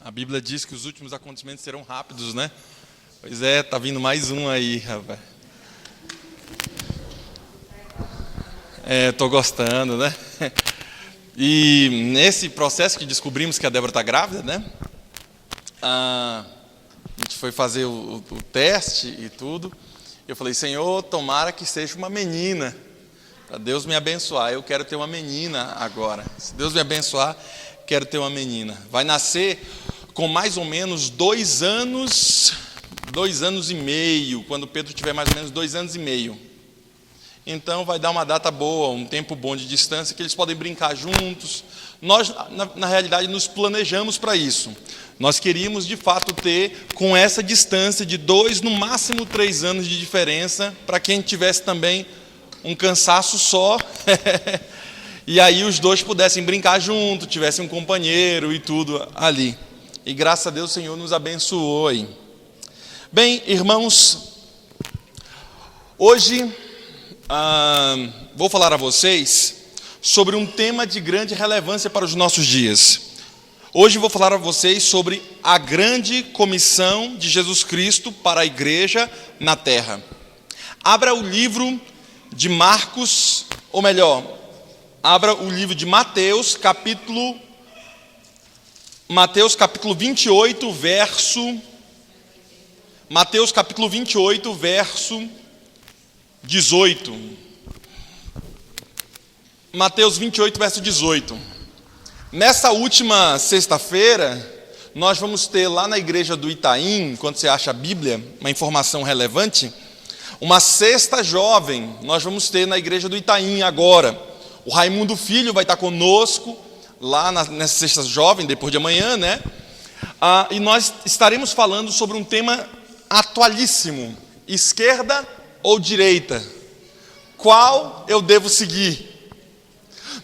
A Bíblia diz que os últimos acontecimentos serão rápidos, né? Pois é, tá vindo mais um aí, rapaz. Tô gostando, né? E nesse processo que descobrimos que a Débora está grávida, né? A gente foi fazer o teste e tudo. Eu falei, Senhor, tomara que seja uma menina, para Deus me abençoar. Eu quero ter uma menina agora. Se Deus me abençoar, quero ter uma menina. Vai nascer com mais ou menos 2 anos e meio, quando Pedro tiver mais ou menos 2 anos e meio. Então vai dar uma data boa, um tempo bom de distância, que eles podem brincar juntos. Nós, na realidade, nos planejamos para isso. Nós queríamos, de fato, ter com essa distância de 2, no máximo 3 anos de diferença, para quem tivesse também um cansaço só, e aí os dois pudessem brincar junto, tivessem um companheiro e tudo ali. E graças a Deus o Senhor nos abençoou aí. Bem, irmãos, hoje vou falar a vocês sobre um tema de grande relevância para os nossos dias. Hoje vou falar a vocês sobre a grande comissão de Jesus Cristo para a igreja na terra. Abra o livro de Marcos, ou melhor, abra o livro de Mateus, capítulo 28, verso... Mateus, capítulo 28, verso 18. Mateus 28, verso 18. Nessa última sexta-feira, nós vamos ter lá na igreja do Itaim, quando você acha a Bíblia, uma informação relevante, uma cesta jovem, nós vamos ter na igreja do Itaim agora. O Raimundo Filho vai estar conosco, lá nessa cesta jovem, depois de amanhã, né? E nós estaremos falando sobre um tema atualíssimo: esquerda ou direita? Qual eu devo seguir?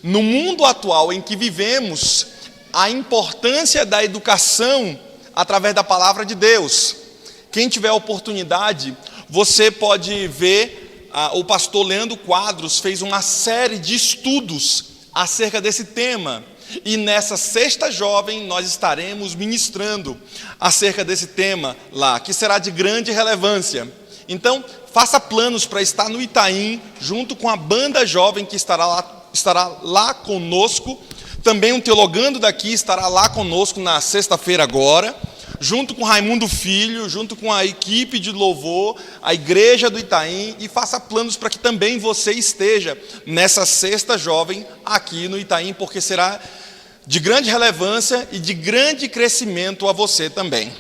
No mundo atual em que vivemos, a importância da educação através da palavra de Deus. Quem tiver a oportunidade, você pode ver, o pastor Leandro Quadros fez uma série de estudos acerca desse tema. E nessa sexta jovem nós estaremos ministrando acerca desse tema lá, que será de grande relevância. Então, faça planos para estar no Itaim, junto com a banda jovem que estará lá conosco. Também um teologando daqui estará lá conosco na sexta-feira agora, junto com Raimundo Filho, junto com a equipe de louvor, a igreja do Itaim, e faça planos para que também você esteja nessa sexta jovem aqui no Itaim, porque será de grande relevância e de grande crescimento a você também.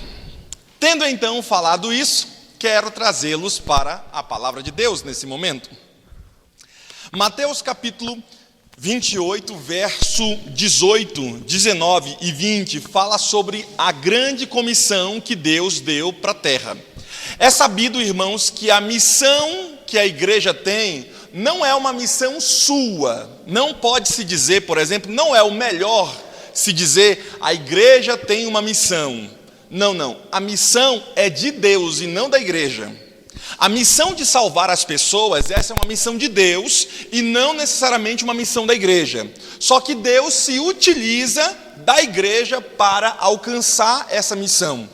Tendo então falado isso, quero trazê-los para a palavra de Deus nesse momento. Mateus capítulo 28, verso 18, 19 e 20, fala sobre a grande comissão que Deus deu para a terra. É sabido, irmãos, que a missão que a igreja tem não é uma missão sua. Não pode se dizer, por exemplo, não é o melhor se dizer a igreja tem uma missão. Não. A missão é de Deus e não da igreja. A missão de salvar as pessoas, essa é uma missão de Deus e não necessariamente uma missão da igreja. Só que Deus se utiliza da igreja para alcançar essa missão.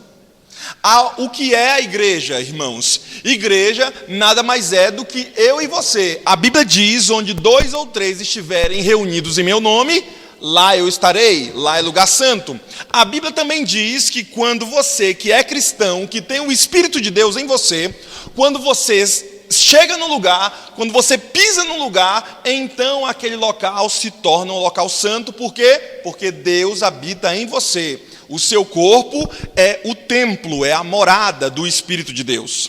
O que é a igreja, irmãos? Igreja nada mais é do que eu e você. A Bíblia diz, onde 2 ou 3 estiverem reunidos em meu nome, lá eu estarei, lá é lugar santo. A Bíblia também diz que quando você, que é cristão, que tem o Espírito de Deus em você, quando você chega no lugar, quando você pisa no lugar, então aquele local se torna um local santo. Por quê? Porque Deus habita em você. O seu corpo é o templo, é a morada do Espírito de Deus.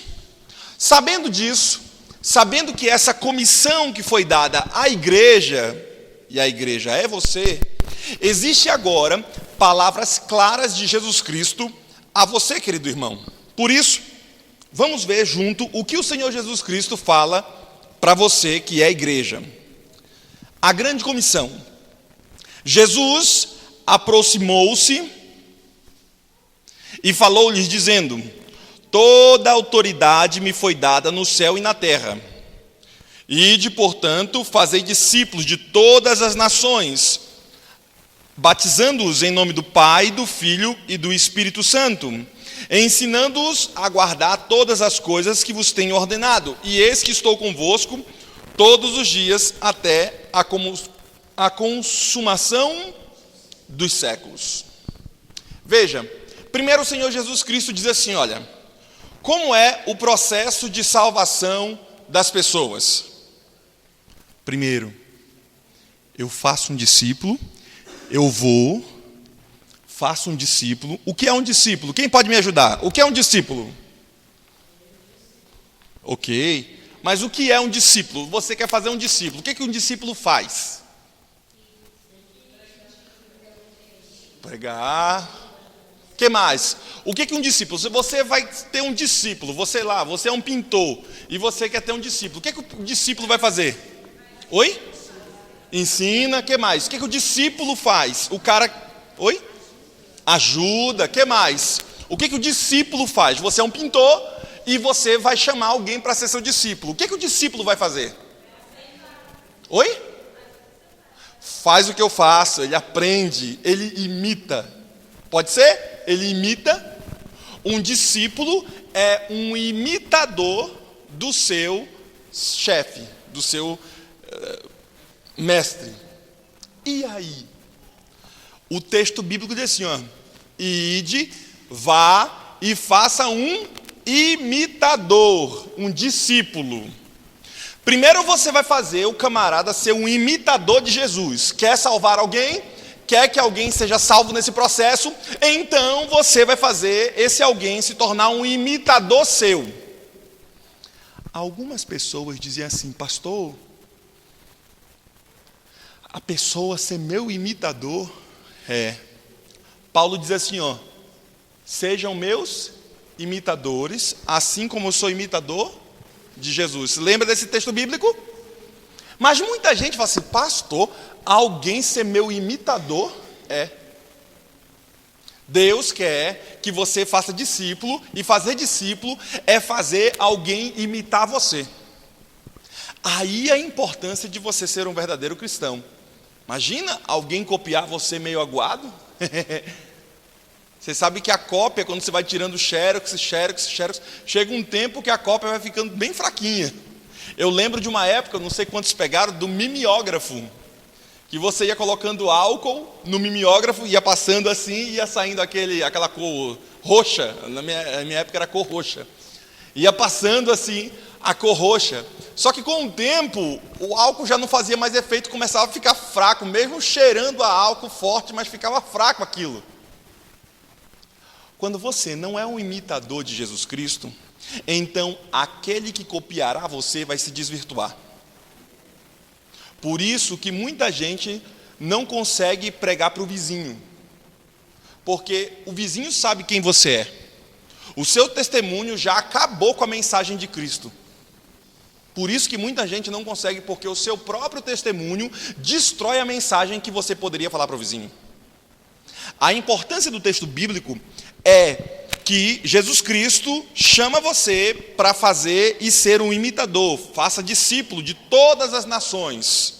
Sabendo disso, sabendo que essa comissão que foi dada à igreja, e a igreja é você, existe agora palavras claras de Jesus Cristo a você, querido irmão. Por isso, vamos ver junto o que o Senhor Jesus Cristo fala para você que é a igreja. A grande comissão. Jesus aproximou-se e falou-lhes dizendo: toda autoridade me foi dada no céu e na terra. Ide, portanto, fazei discípulos de todas as nações, batizando-os em nome do Pai, do Filho e do Espírito Santo, ensinando-os a guardar todas as coisas que vos tenho ordenado. E eis que estou convosco todos os dias até a consumação dos séculos. Veja, primeiro o Senhor Jesus Cristo diz assim, olha, como é o processo de salvação das pessoas? Primeiro, eu faço um discípulo, faço um discípulo. O que é um discípulo? Quem pode me ajudar? O que é um discípulo? Ok, mas o que é um discípulo? Você quer fazer um discípulo, o que um discípulo faz? Pregar. O que mais? O que um discípulo? Se você vai ter um discípulo, você é um pintor, e você quer ter um discípulo, o que o discípulo vai fazer? Oi? Ensina, o que mais? O que o discípulo faz? O cara, oi? Ajuda, o que mais? O que o discípulo faz? Você é um pintor e você vai chamar alguém para ser seu discípulo. O que o discípulo vai fazer? Oi? Faz o que eu faço, ele aprende, ele imita. Pode ser? Ele imita. Um discípulo é um imitador do seu chefe, do seu mestre. E aí? O texto bíblico diz assim, ó, ide, vá e faça um imitador, um discípulo. Primeiro você vai fazer o camarada ser um imitador de Jesus. Quer salvar alguém? Quer que alguém seja salvo nesse processo? Então você vai fazer esse alguém se tornar um imitador seu. Algumas pessoas diziam assim, pastor, a pessoa ser meu imitador Paulo diz assim, ó, sejam meus imitadores, assim como eu sou imitador de Jesus. Lembra desse texto bíblico? Mas muita gente fala assim, pastor, alguém ser meu imitador? Deus quer que você faça discípulo, e fazer discípulo é fazer alguém imitar você. Aí a importância de você ser um verdadeiro cristão. Imagina alguém copiar você meio aguado? Você sabe que a cópia, quando você vai tirando xerox, chega um tempo que a cópia vai ficando bem fraquinha. Eu lembro de uma época, não sei quantos pegaram, do mimeógrafo, que você ia colocando álcool no mimeógrafo, ia passando assim, ia saindo aquela cor roxa, na minha época era cor roxa, ia passando assim, a cor roxa. Só que com o tempo, o álcool já não fazia mais efeito, começava a ficar fraco, mesmo cheirando a álcool forte, mas ficava fraco aquilo. Quando você não é um imitador de Jesus Cristo, então aquele que copiará você vai se desvirtuar. Por isso que muita gente não consegue pregar para o vizinho, porque o vizinho sabe quem você é. O seu testemunho já acabou com a mensagem de Cristo. Por isso que muita gente não consegue, porque o seu próprio testemunho destrói a mensagem que você poderia falar para o vizinho. A importância do texto bíblico é que Jesus Cristo chama você para fazer e ser um imitador, faça discípulo de todas as nações.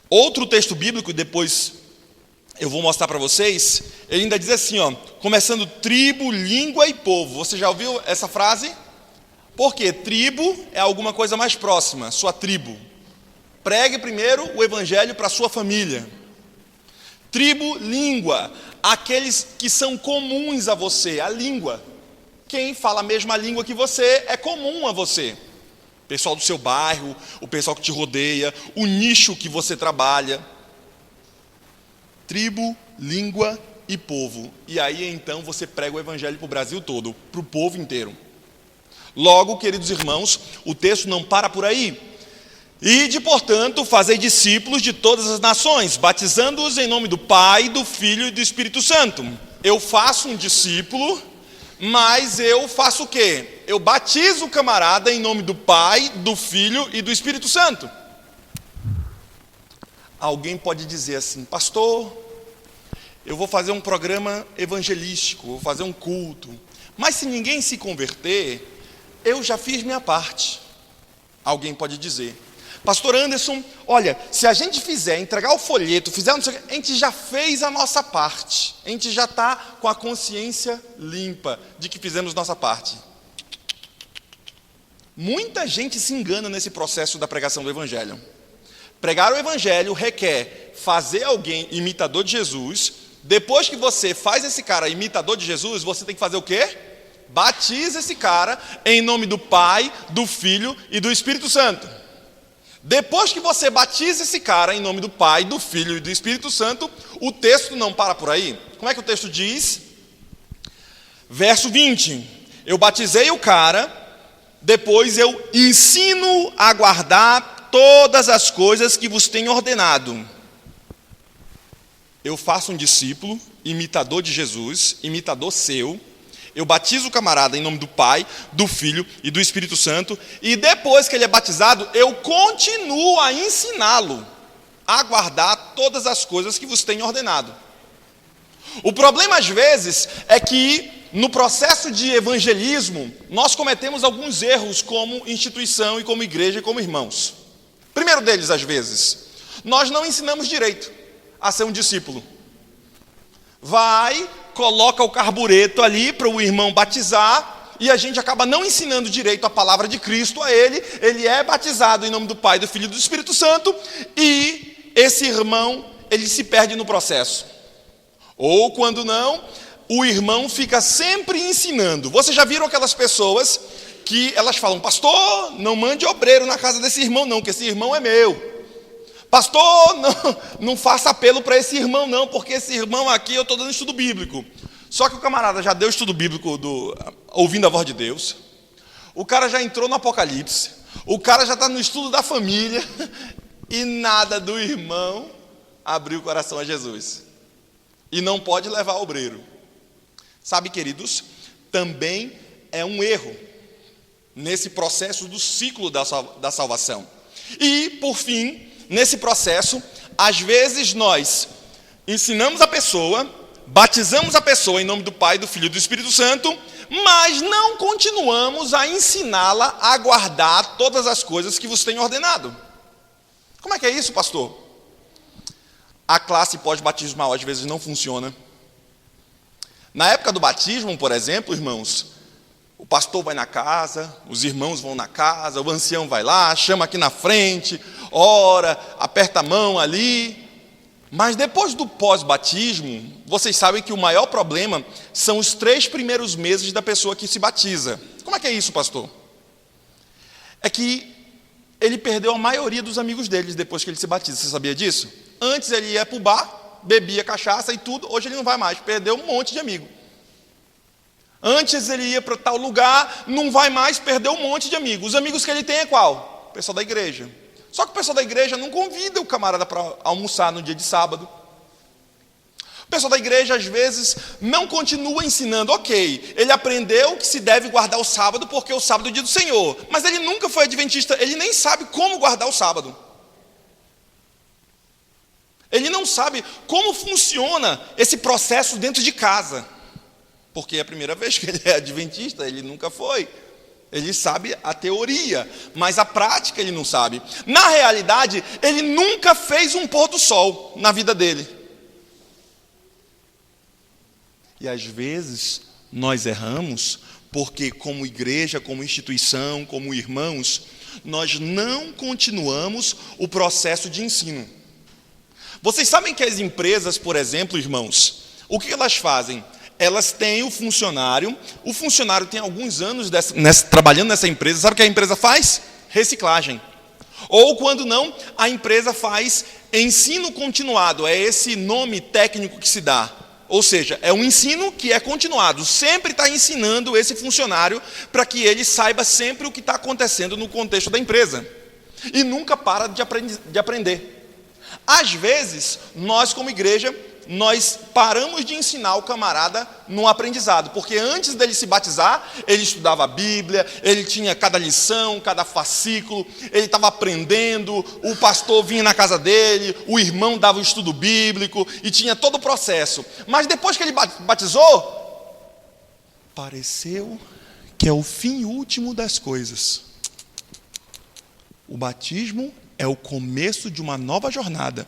Outro texto bíblico, e depois eu vou mostrar para vocês, ele ainda diz assim, ó, começando tribo, língua e povo. Você já ouviu essa frase? Porque tribo é alguma coisa mais próxima, sua tribo. Pregue primeiro o evangelho para a sua família. Tribo, língua, aqueles que são comuns a você, a língua. Quem fala a mesma língua que você é comum a você. O pessoal do seu bairro, o pessoal que te rodeia, o nicho que você trabalha. Tribo, língua e povo. E aí então você prega o evangelho para o Brasil todo, para o povo inteiro. Logo, queridos irmãos, o texto não para por aí. Ide, portanto, fazei discípulos de todas as nações, batizando-os em nome do Pai, do Filho e do Espírito Santo. Eu faço um discípulo, mas eu faço o quê? Eu batizo o camarada em nome do Pai, do Filho e do Espírito Santo. Alguém pode dizer assim, pastor, eu vou fazer um programa evangelístico, vou fazer um culto, mas se ninguém se converter, eu já fiz minha parte. Alguém pode dizer, Pastor Anderson, olha, se a gente fizer, entregar o folheto, fizer não sei o que, a gente já fez a nossa parte. A gente já está com a consciência limpa de que fizemos nossa parte. Muita gente se engana nesse processo da pregação do Evangelho. Pregar o Evangelho requer fazer alguém imitador de Jesus. Depois que você faz esse cara imitador de Jesus, você tem que fazer o quê? Batiza esse cara em nome do Pai, do Filho e do Espírito Santo. Depois que você batiza esse cara em nome do Pai, do Filho e do Espírito Santo, o texto não para por aí. Como é que o texto diz? Verso 20. Eu batizei o cara, depois eu ensino a guardar todas as coisas que vos tenho ordenado. Eu faço um discípulo, imitador de Jesus, imitador seu. Eu batizo o camarada em nome do Pai, do Filho e do Espírito Santo. E depois que ele é batizado, eu continuo a ensiná-lo a guardar todas as coisas que vos tenho ordenado. O problema, às vezes, é que no processo de evangelismo, nós cometemos alguns erros como instituição e como igreja e como irmãos. Primeiro deles, às vezes, nós não ensinamos direito a ser um discípulo. Vai, coloca o carbureto ali para o irmão batizar, e a gente acaba não ensinando direito a palavra de Cristo a ele. Ele é batizado em nome do Pai, do Filho e do Espírito Santo, e esse irmão, ele se perde no processo. Ou quando não, o irmão fica sempre ensinando. Vocês já viram aquelas pessoas que elas falam: pastor, não mande obreiro na casa desse irmão não, que esse irmão é meu. Pastor, não faça apelo para esse irmão não, porque esse irmão aqui eu estou dando estudo bíblico. Só que o camarada já deu estudo bíblico ouvindo a voz de Deus. O cara já entrou no Apocalipse. O cara já está no estudo da família. E nada do irmão abriu o coração a Jesus. E não pode levar obreiro. Sabe, queridos, também é um erro nesse processo do ciclo da salvação. E, por fim, nesse processo, às vezes nós ensinamos a pessoa, batizamos a pessoa em nome do Pai, do Filho e do Espírito Santo, mas não continuamos a ensiná-la a guardar todas as coisas que vos tenho ordenado. Como é que é isso, pastor? A classe pós-batismal às vezes não funciona. Na época do batismo, por exemplo, irmãos, o pastor vai na casa, os irmãos vão na casa, o ancião vai lá, chama aqui na frente, ora, aperta a mão ali. Mas depois do pós-batismo, vocês sabem que o maior problema são os 3 primeiros meses da pessoa que se batiza. Como é que é isso, pastor? É que ele perdeu a maioria dos amigos deles depois que ele se batiza. Você sabia disso? Antes ele ia para o bar, bebia cachaça e tudo. Hoje ele não vai mais, perdeu um monte de amigo. Antes ele ia para tal lugar, não vai mais, perdeu um monte de amigos. Os amigos que ele tem é qual? O pessoal da igreja. Só que o pessoal da igreja não convida o camarada para almoçar no dia de sábado. O pessoal da igreja, às vezes, não continua ensinando. Ok, ele aprendeu que se deve guardar o sábado porque o sábado é o dia do Senhor. Mas ele nunca foi adventista, ele nem sabe como guardar o sábado. Ele não sabe como funciona esse processo dentro de casa. Porque é a primeira vez que ele é adventista, ele nunca foi. Ele sabe a teoria, mas a prática ele não sabe. Na realidade, ele nunca fez um pôr do sol na vida dele. E às vezes nós erramos porque, como igreja, como instituição, como irmãos, nós não continuamos o processo de ensino. Vocês sabem que as empresas, por exemplo, irmãos, o que elas fazem? Elas têm o funcionário tem alguns anos trabalhando nessa empresa. Sabe o que a empresa faz? Reciclagem. Ou quando não, a empresa faz ensino continuado, é esse nome técnico que se dá. Ou seja, é um ensino que é continuado, sempre está ensinando esse funcionário para que ele saiba sempre o que está acontecendo no contexto da empresa. E nunca para de aprender. Às vezes, nós como igreja, nós paramos de ensinar o camarada no aprendizado, porque antes dele se batizar, ele estudava a Bíblia, ele tinha cada lição, cada fascículo, ele estava aprendendo, o pastor vinha na casa dele, o irmão dava o estudo bíblico, e tinha todo o processo. Mas depois que ele batizou, pareceu que é o fim último das coisas. O batismo é o começo de uma nova jornada.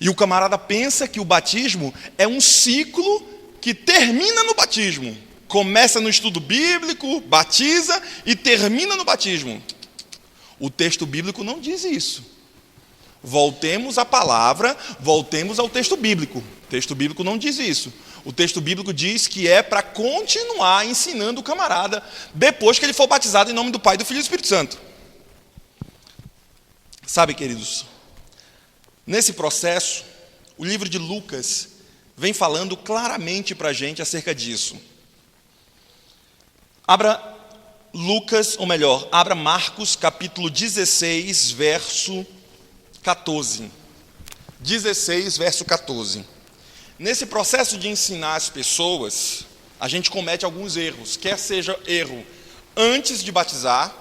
E o camarada pensa que o batismo é um ciclo que termina no batismo. Começa no estudo bíblico, batiza e termina no batismo. O texto bíblico não diz isso. Voltemos à palavra, voltemos ao texto bíblico. O texto bíblico não diz isso. O texto bíblico diz que é para continuar ensinando o camarada depois que ele for batizado em nome do Pai, do Filho e do Espírito Santo. Sabe, queridos, nesse processo, o livro de Lucas vem falando claramente para a gente acerca disso. Abra Lucas, ou melhor, abra Marcos, capítulo 16, verso 14. 16, verso 14. Nesse processo de ensinar as pessoas, a gente comete alguns erros. Quer seja erro antes de batizar,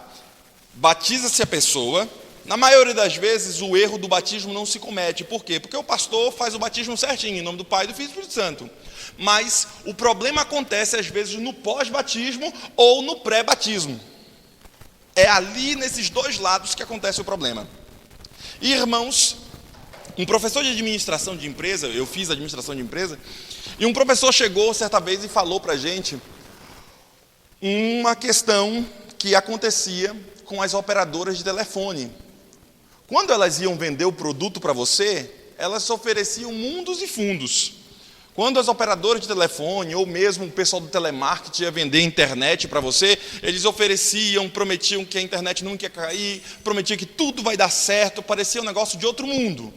batiza-se a pessoa. Na maioria das vezes, o erro do batismo não se comete. Por quê? Porque o pastor faz o batismo certinho, em nome do Pai, do Filho e do Espírito Santo. Mas o problema acontece, às vezes, no pós-batismo ou no pré-batismo. É ali, nesses dois lados, que acontece o problema. E, irmãos, um professor de administração de empresa, eu fiz administração de empresa, e um professor chegou certa vez e falou para a gente uma questão que acontecia com as operadoras de telefone. Quando elas iam vender o produto para você, elas ofereciam mundos e fundos. Quando as operadoras de telefone, ou mesmo o pessoal do telemarketing ia vender internet para você, eles ofereciam, prometiam que a internet nunca ia cair, prometiam que tudo vai dar certo, parecia um negócio de outro mundo.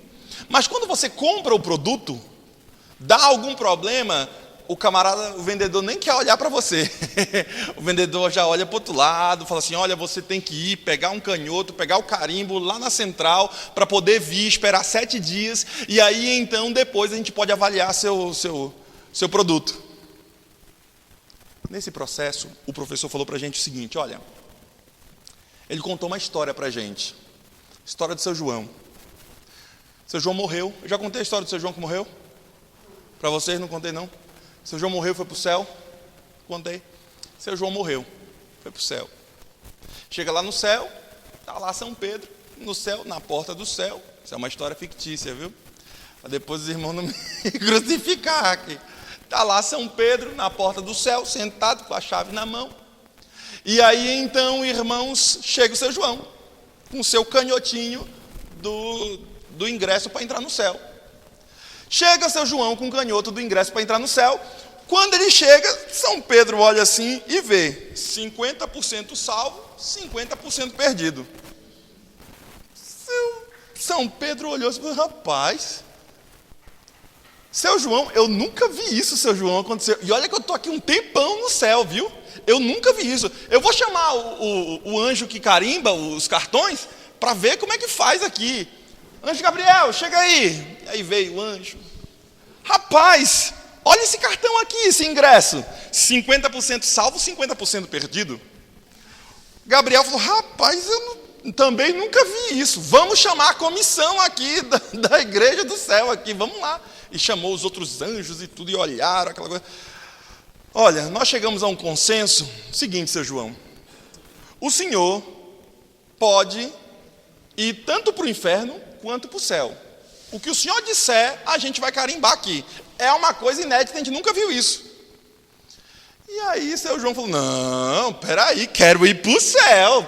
Mas quando você compra o produto, dá algum problema, o camarada, o vendedor nem quer olhar para você. O vendedor já olha para o outro lado, fala assim, olha, você tem que ir, pegar um canhoto, pegar o carimbo lá na central, para poder vir, esperar 7 dias, e aí então depois a gente pode avaliar seu produto. Nesse processo, o professor falou para a gente o seguinte, olha, ele contou uma história para a gente, história do seu João. Seu João morreu, eu já contei a história do seu João que morreu? Para vocês não contei não? Seu João morreu, foi para o céu? Contei. Seu João morreu, foi para o céu. Chega lá no céu, está lá São Pedro, no céu, na porta do céu. Isso é uma história fictícia, viu? Para depois os irmãos não me crucificar aqui. Está lá São Pedro, na porta do céu, sentado com a chave na mão. E aí então, irmãos, chega o seu João, com o seu canhotinho do ingresso para entrar no céu. Chega seu João com o canhoto do ingresso para entrar no céu. Quando ele chega, São Pedro olha assim e vê 50% salvo, 50% perdido. São Pedro olhou e falou, rapaz, seu João, eu nunca vi isso, seu João, acontecer. E olha que eu estou aqui um tempão no céu, viu? Eu nunca vi isso. Eu vou chamar o anjo que carimba os cartões para ver como é que faz aqui. Anjo Gabriel, chega aí. Aí veio o anjo. Rapaz, olha esse cartão aqui, esse ingresso. 50% salvo, 50% perdido. Gabriel falou, rapaz, eu também nunca vi isso. Vamos chamar a comissão aqui da igreja do céu aqui, vamos lá. E chamou os outros anjos e tudo, e olharam aquela coisa. Olha, nós chegamos a um consenso. Seguinte, seu João. O senhor pode ir tanto para o inferno quanto para o céu. O que o senhor disser, a gente vai carimbar aqui. É uma coisa inédita, a gente nunca viu isso. E aí, seu João falou, não, peraí, quero ir para o céu.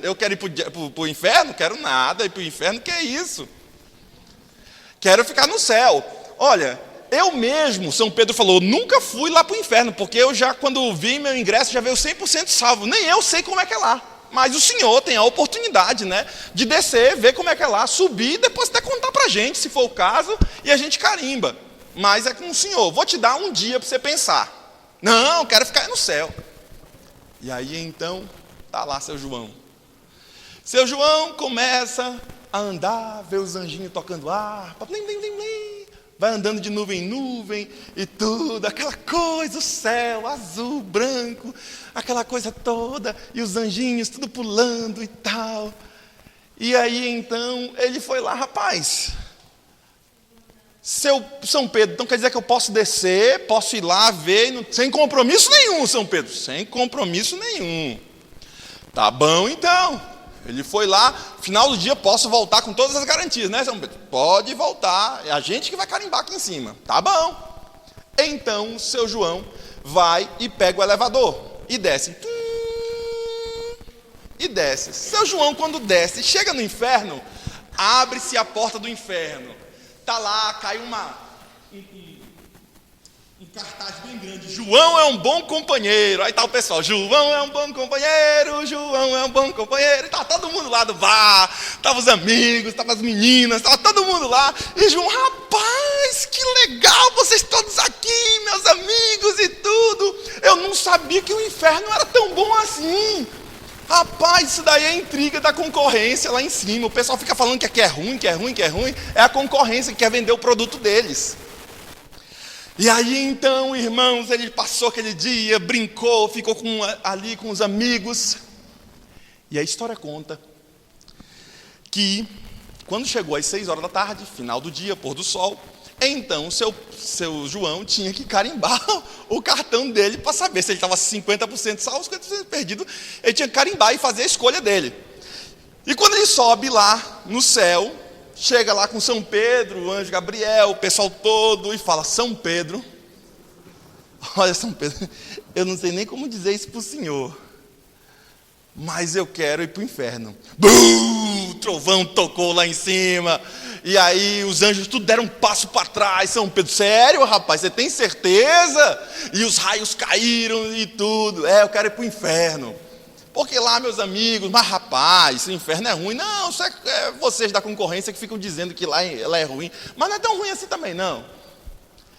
Eu quero ir para o inferno? Quero nada, ir para o inferno, que é isso? Quero ficar no céu. Olha, eu mesmo, São Pedro falou, nunca fui lá para o inferno, porque eu já, quando vi meu ingresso, já veio 100% salvo. Nem eu sei como é que é lá. Mas o senhor tem a oportunidade, né, de descer, ver como é que é lá, subir, e depois até contar para a gente, se for o caso, e a gente carimba. Mas é com o senhor, vou te dar um dia para você pensar. Não, quero ficar no céu. E aí então, está lá seu João. Seu João começa a andar, vê os anjinhos tocando harpa, blim, blim, blim, blim. Vai andando de nuvem em nuvem e tudo, aquela coisa, o céu azul, branco, aquela coisa toda, e os anjinhos tudo pulando e tal. E aí então ele foi lá, rapaz, seu São Pedro, então quer dizer que eu posso descer, posso ir lá ver, sem compromisso nenhum, São Pedro, sem compromisso nenhum. Tá bom então, Ele foi lá, final do dia posso voltar com todas as garantias, né, São Pedro? Pode voltar, é a gente que vai carimbar aqui em cima. Tá bom. Então, seu João vai e pega o elevador e desce. E desce. Seu João, quando desce, chega no inferno, abre-se a porta do inferno. Tá lá, cai um cartaz bem grande. João é um bom companheiro. Aí tá o pessoal, João é um bom companheiro, João é um bom companheiro. E tá todo mundo lá do bar, tava os amigos, tava as meninas, tava todo mundo lá. E João, rapaz, que legal vocês todos aqui, meus amigos e tudo. Eu não sabia que o inferno era tão bom assim. Rapaz, isso daí é intriga da concorrência lá em cima. O pessoal fica falando que aqui é ruim, que é ruim, que é ruim. É a concorrência que quer vender o produto deles. E aí então, irmãos, ele passou aquele dia, brincou, ficou ali com os amigos. E a história conta que quando chegou às 6 horas da tarde, final do dia, pôr do sol, então seu João tinha que carimbar o cartão dele para saber se ele estava 50% salvo, 50% perdido. Ele tinha que carimbar e fazer a escolha dele. E quando ele sobe lá no céu, chega lá com São Pedro, o anjo Gabriel, o pessoal todo, e fala, São Pedro, olha São Pedro, eu não sei nem como dizer isso para o senhor, mas eu quero ir para o inferno. Bum! Trovão tocou lá em cima, e aí os anjos tudo deram um passo para trás. São Pedro, sério rapaz, você tem certeza? E os raios caíram e tudo, eu quero ir para o inferno. Porque lá, meus amigos, mas rapaz, o inferno é ruim. Não, isso é vocês da concorrência que ficam dizendo que lá ela é ruim. Mas não é tão ruim assim também, não.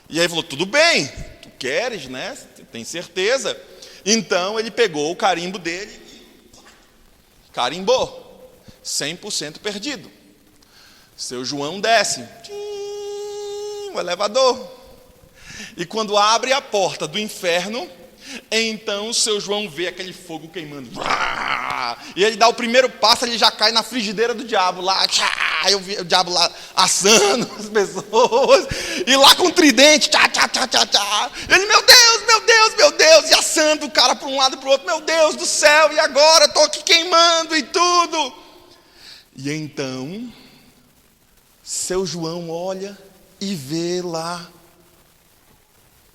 E aí falou, tudo bem, tu queres, né? Tem certeza? Então ele pegou o carimbo dele e carimbou. 100% perdido. Seu João desce. O elevador. E quando abre a porta do inferno, então o seu João vê aquele fogo queimando. E ele dá o primeiro passo, ele já cai na frigideira do diabo lá. Eu vi o diabo lá assando as pessoas. E lá com o tridente. Ele, meu Deus, meu Deus, meu Deus. E assando o cara para um lado e para o outro. Meu Deus do céu, e agora? Estou aqui queimando e tudo. E então, seu João olha e vê lá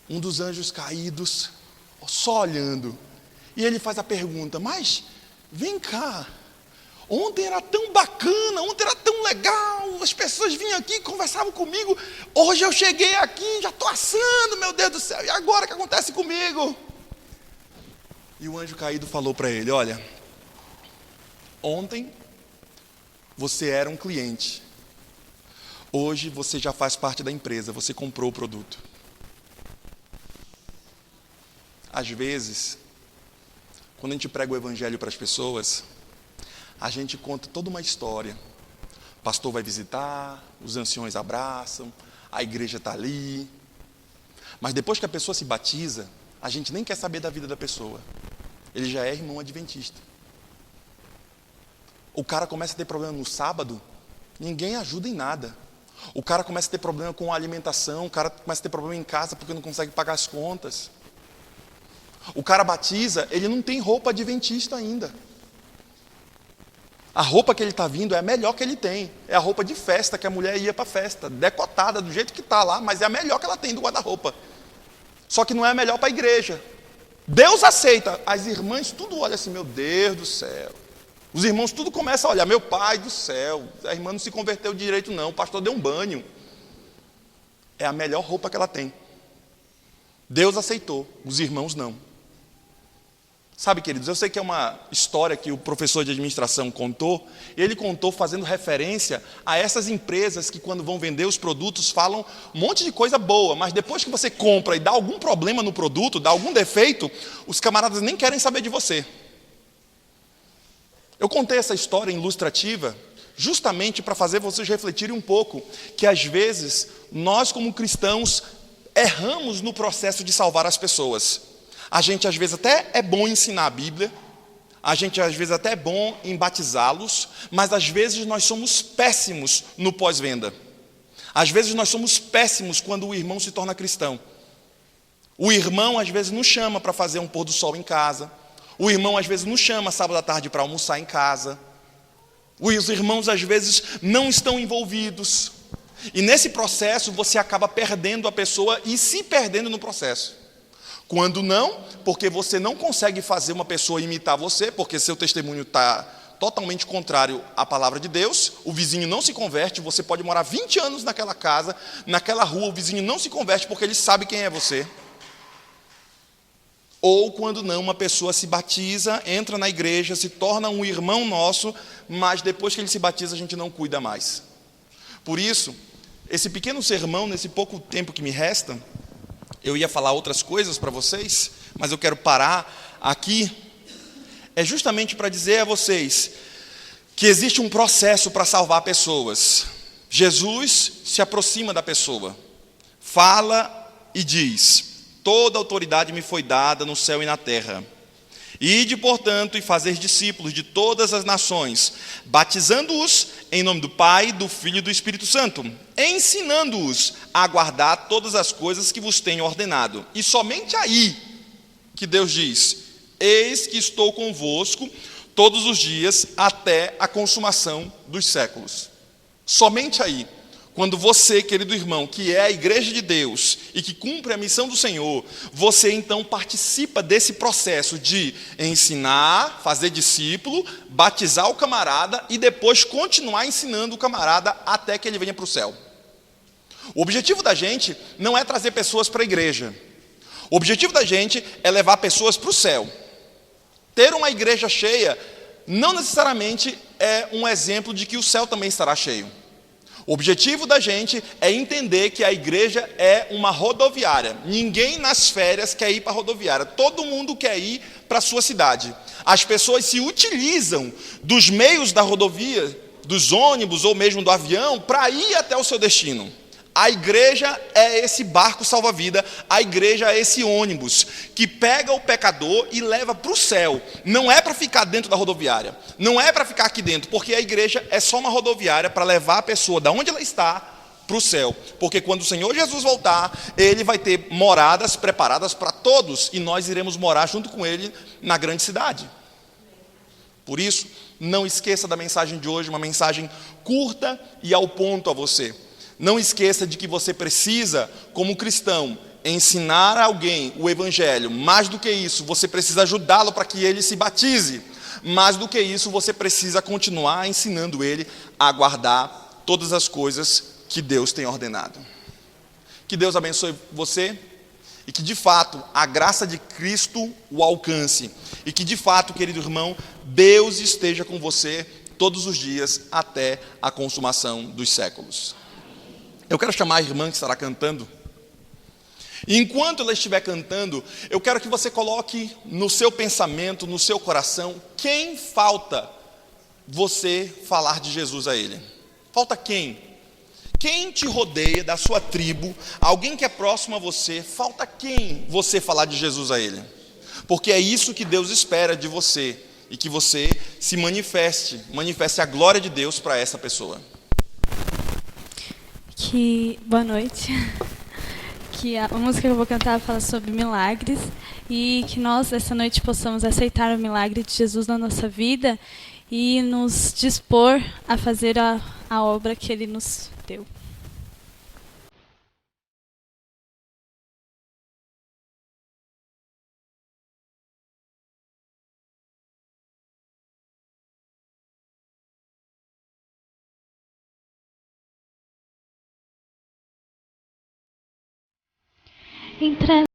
um dos anjos caídos, só olhando. E ele faz a pergunta, mas vem cá, ontem era tão bacana, ontem era tão legal, as pessoas vinham aqui, conversavam comigo, hoje eu cheguei aqui, já estou assando, meu Deus do céu, e agora o que acontece comigo? E o anjo caído falou para ele, olha, ontem você era um cliente, hoje você já faz parte da empresa, você comprou o produto. Às vezes, quando a gente prega o evangelho para as pessoas, a gente conta toda uma história. O pastor vai visitar, os anciões abraçam, a igreja está ali. Mas depois que a pessoa se batiza, a gente nem quer saber da vida da pessoa. Ele já é irmão adventista. O cara começa a ter problema no sábado, ninguém ajuda em nada. O cara começa a ter problema com a alimentação, o cara começa a ter problema em casa porque não consegue pagar as contas. O cara batiza, ele não tem roupa adventista ainda. A roupa que ele está vindo é a melhor que ele tem. É a roupa de festa, que a mulher ia para a festa, decotada, do jeito que está lá, mas é a melhor que ela tem do guarda-roupa. Só que não é a melhor para a igreja. Deus aceita. As irmãs tudo olham assim, meu Deus do céu. Os irmãos tudo começam a olhar, meu pai do céu. A irmã não se converteu direito não, o pastor deu um banho. É a melhor roupa que ela tem. Deus aceitou, os irmãos não. Sabe, queridos, eu sei que é uma história que o professor de administração contou, e ele contou fazendo referência a essas empresas que quando vão vender os produtos falam um monte de coisa boa, mas depois que você compra e dá algum problema no produto, dá algum defeito, os camaradas nem querem saber de você. Eu contei essa história ilustrativa justamente para fazer vocês refletirem um pouco, que às vezes nós como cristãos erramos no processo de salvar as pessoas. A gente às vezes até é bom em ensinar a Bíblia, a gente às vezes até é bom em batizá-los, mas às vezes nós somos péssimos no pós-venda. Às vezes nós somos péssimos quando o irmão se torna cristão. O irmão às vezes nos chama para fazer um pôr do sol em casa, o irmão às vezes nos chama sábado à tarde para almoçar em casa, Os irmãos às vezes não estão envolvidos. E nesse processo você acaba perdendo a pessoa e se perdendo no processo. Quando não, porque você não consegue fazer uma pessoa imitar você, porque seu testemunho está totalmente contrário à palavra de Deus, o vizinho não se converte, você pode morar 20 anos naquela casa, naquela rua, o vizinho não se converte porque ele sabe quem é você. Ou quando não, uma pessoa se batiza, entra na igreja, se torna um irmão nosso, mas depois que ele se batiza a gente não cuida mais. Por isso, esse pequeno sermão, nesse pouco tempo que me resta, eu ia falar outras coisas para vocês, mas eu quero parar aqui, é justamente para dizer a vocês que existe um processo para salvar pessoas. Jesus se aproxima da pessoa, fala e diz: toda autoridade me foi dada no céu e na terra. Ide, portanto, e fazer discípulos de todas as nações, batizando-os em nome do Pai, do Filho e do Espírito Santo, ensinando-os a guardar todas as coisas que vos tenho ordenado. E somente aí que Deus diz: eis que estou convosco todos os dias até a consumação dos séculos. Somente aí. Quando você, querido irmão, que é a igreja de Deus e que cumpre a missão do Senhor, você então participa desse processo de ensinar, fazer discípulo, batizar o camarada e depois continuar ensinando o camarada até que ele venha para o céu. O objetivo da gente não é trazer pessoas para a igreja. O objetivo da gente é levar pessoas para o céu. Ter uma igreja cheia não necessariamente é um exemplo de que o céu também estará cheio. O objetivo da gente é entender que a igreja é uma rodoviária. Ninguém nas férias quer ir para a rodoviária. Todo mundo quer ir para a sua cidade. As pessoas se utilizam dos meios da rodovia, dos ônibus ou mesmo do avião, para ir até o seu destino. A igreja é esse barco salva-vida, a igreja é esse ônibus que pega o pecador e leva para o céu. Não é para ficar dentro da rodoviária, não é para ficar aqui dentro, porque a igreja é só uma rodoviária para levar a pessoa da onde ela está para o céu. Porque quando o Senhor Jesus voltar, Ele vai ter moradas preparadas para todos e nós iremos morar junto com Ele na grande cidade. Por isso, não esqueça da mensagem de hoje, uma mensagem curta e ao ponto a você. Não esqueça de que você precisa, como cristão, ensinar a alguém o evangelho. Mais do que isso, você precisa ajudá-lo para que ele se batize. Mais do que isso, você precisa continuar ensinando ele a guardar todas as coisas que Deus tem ordenado. Que Deus abençoe você e que de fato a graça de Cristo o alcance. E que de fato, querido irmão, Deus esteja com você todos os dias até a consumação dos séculos. Eu quero chamar a irmã que estará cantando. E enquanto ela estiver cantando, eu quero que você coloque no seu pensamento, no seu coração, quem falta você falar de Jesus a ele. Falta quem? Quem te rodeia, da sua tribo, alguém que é próximo a você, falta quem você falar de Jesus a ele? Porque é isso que Deus espera de você, e que você se manifeste a glória de Deus para essa pessoa. Boa noite. Que a música que eu vou cantar fala sobre milagres e que nós, essa noite, possamos aceitar o milagre de Jesus na nossa vida e nos dispor a fazer a obra que Ele nos deu. Entre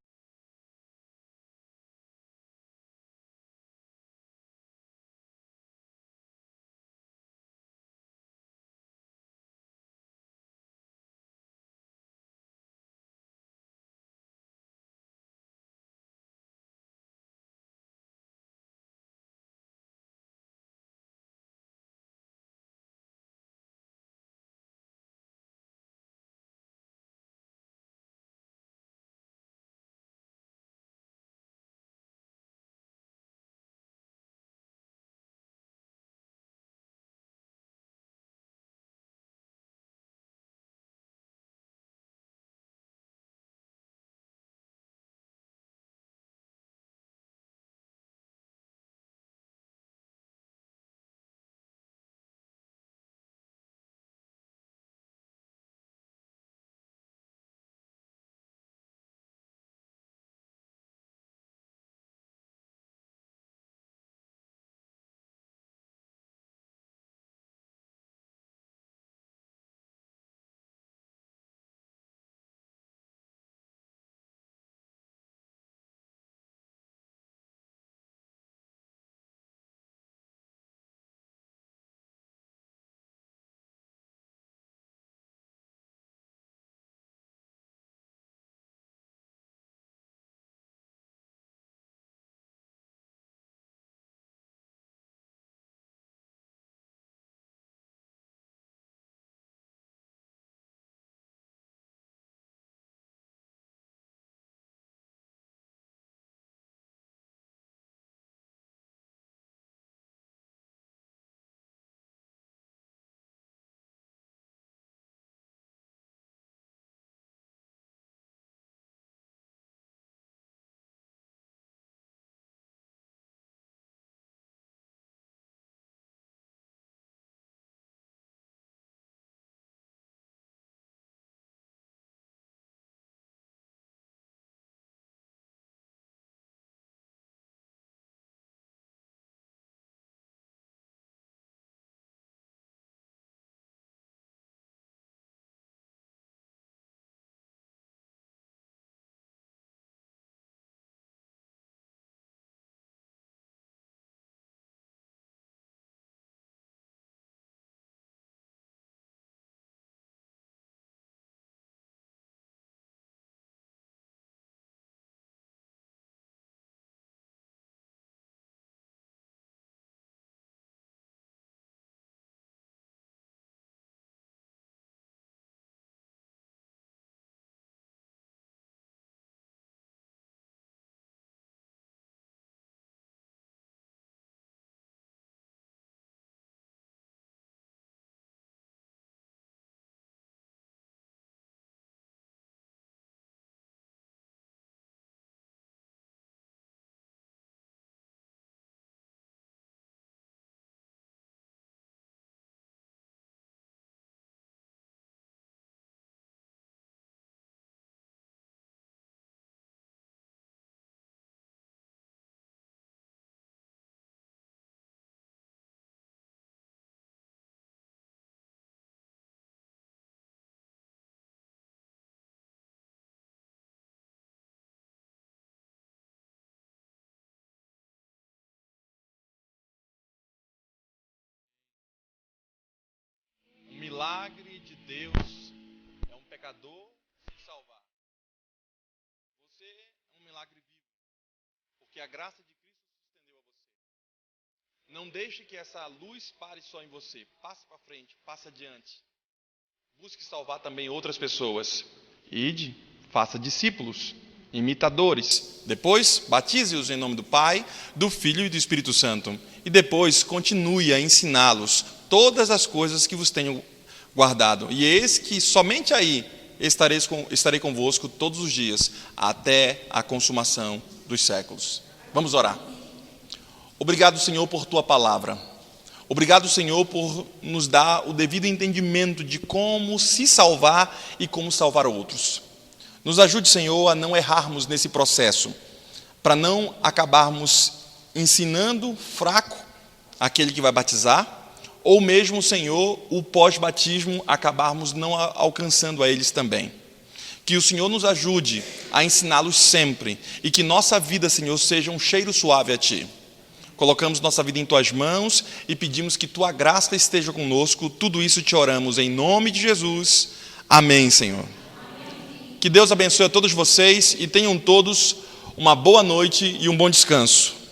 milagre de Deus é um pecador se salvar. Você é um milagre vivo, porque a graça de Cristo se estendeu a você. Não deixe que essa luz pare só em você. Passe para frente, passe adiante. Busque salvar também outras pessoas. Ide, faça discípulos, imitadores. Depois, batize-os em nome do Pai, do Filho e do Espírito Santo. E depois, continue a ensiná-los todas as coisas que vos tenho guardado. E eis que somente aí estarei convosco todos os dias, até a consumação dos séculos. Vamos orar. Obrigado, Senhor, por Tua palavra. Obrigado, Senhor, por nos dar o devido entendimento de como se salvar e como salvar outros. Nos ajude, Senhor, a não errarmos nesse processo, para não acabarmos ensinando fraco aquele que vai batizar, ou mesmo, Senhor, o pós-batismo acabarmos não alcançando a eles também. Que o Senhor nos ajude a ensiná-los sempre e que nossa vida, Senhor, seja um cheiro suave a Ti. Colocamos nossa vida em Tuas mãos e pedimos que Tua graça esteja conosco. Tudo isso te oramos em nome de Jesus. Amém, Senhor. Que Deus abençoe a todos vocês e tenham todos uma boa noite e um bom descanso.